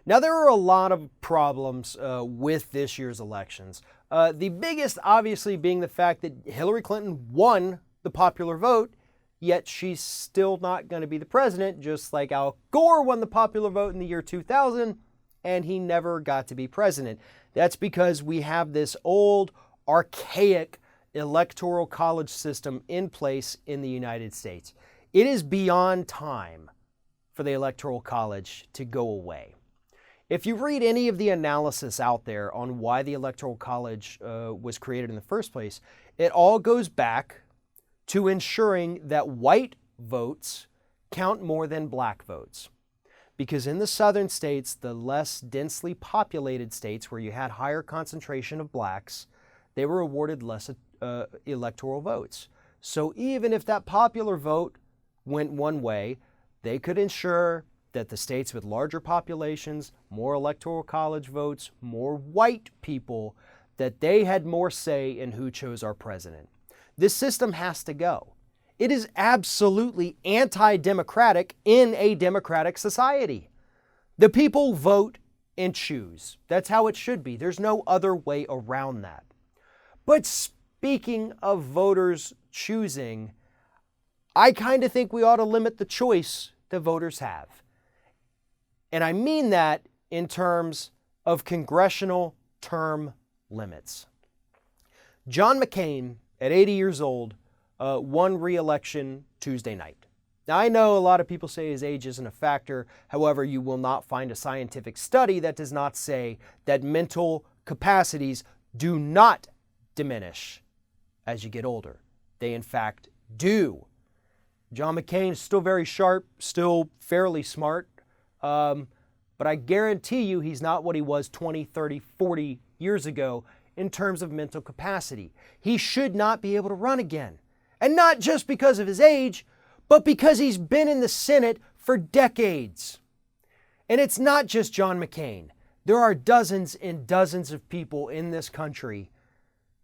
Now, there are a lot of problems with this year's elections. The biggest, obviously, being the fact that Hillary Clinton won the popular vote, yet she's still not going to be the president, just like Al Gore won the popular vote in the year 2000, and he never got to be president. That's because we have this old, archaic electoral college system in place in the United States. It is beyond time for the Electoral College to go away. If you read any of the analysis out there on why the Electoral College was created in the first place, it all goes back to ensuring that white votes count more than black votes. Because in the southern states, the less densely populated states where you had higher concentration of blacks, they were awarded less electoral votes. So even if that popular vote went one way, they could ensure that the states with larger populations, more electoral college votes, more white people, that they had more say in who chose our president. This system has to go. It is absolutely anti-democratic in a democratic society. The people vote and choose. That's how it should be. There's no other way around that. But speaking of voters choosing, I kind of think we ought to limit the choice that voters have. And I mean that in terms of congressional term limits. John McCain, at 80 years old, won re-election Tuesday night. Now, I know a lot of people say his age isn't a factor. However, you will not find a scientific study that does not say that mental capacities do not diminish as you get older. They, in fact, do. John McCain is still very sharp, still fairly smart, but I guarantee you he's not what he was 20, 30, 40 years ago in terms of mental capacity. He should not be able to run again. And not just because of his age, but because he's been in the Senate for decades. And it's not just John McCain. There are dozens and dozens of people in this country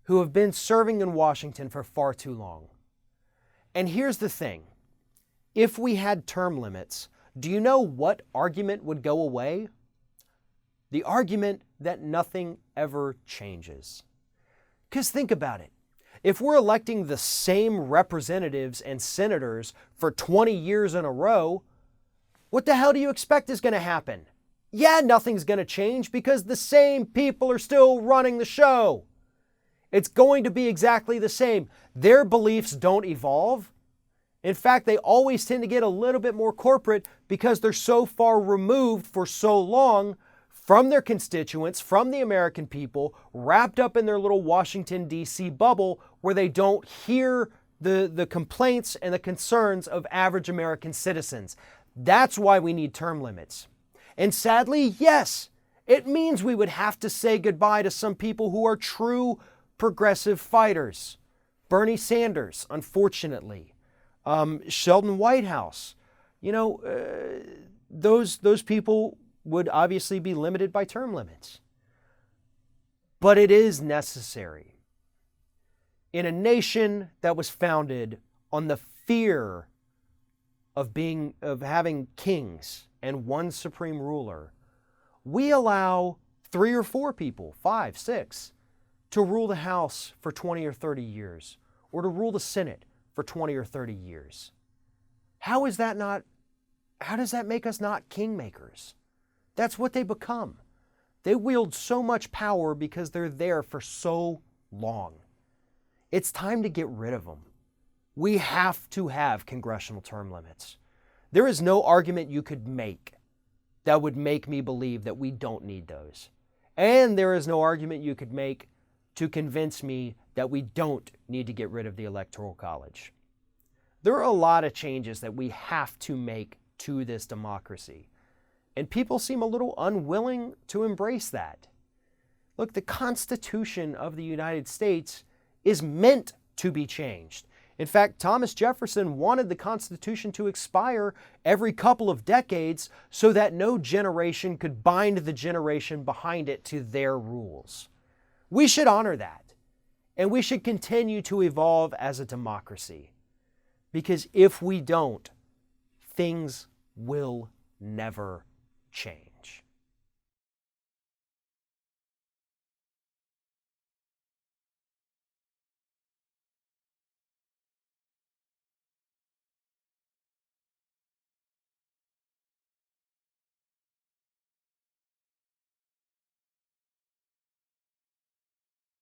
who have been serving in Washington for far too long. And here's the thing. If we had term limits, do you know what argument would go away? The argument that nothing ever changes. Because think about it. If we're electing the same representatives and senators for 20 years in a row, what the hell do you expect is going to happen? Yeah, nothing's going to change because the same people are still running the show. It's going to be exactly the same. Their beliefs don't evolve. In fact, they always tend to get a little bit more corporate because they're so far removed for so long from their constituents, from the American people, wrapped up in their little Washington, D.C. bubble where they don't hear the complaints and the concerns of average American citizens. That's why we need term limits. And sadly, yes, it means we would have to say goodbye to some people who are true progressive fighters. Bernie Sanders, unfortunately. Sheldon Whitehouse. You know, those people would obviously be limited by term limits. But it is necessary. In a nation that was founded on the fear of having kings and one supreme ruler, we allow 3 or 4 people, 5, 6, to rule the House for 20 or 30 years, or to rule the Senate for 20 or 30 years. How does that make us not kingmakers? That's what they become. They wield so much power because they're there for so long. It's time to get rid of them. We have to have congressional term limits. There is no argument you could make that would make me believe that we don't need those. And there is no argument you could make to convince me that we don't need to get rid of the Electoral College. There are a lot of changes that we have to make to this democracy. And people seem a little unwilling to embrace that. Look, the Constitution of the United States is meant to be changed. In fact, Thomas Jefferson wanted the Constitution to expire every couple of decades so that no generation could bind the generation behind it to their rules. We should honor that. And we should continue to evolve as a democracy. Because if we don't, things will never change.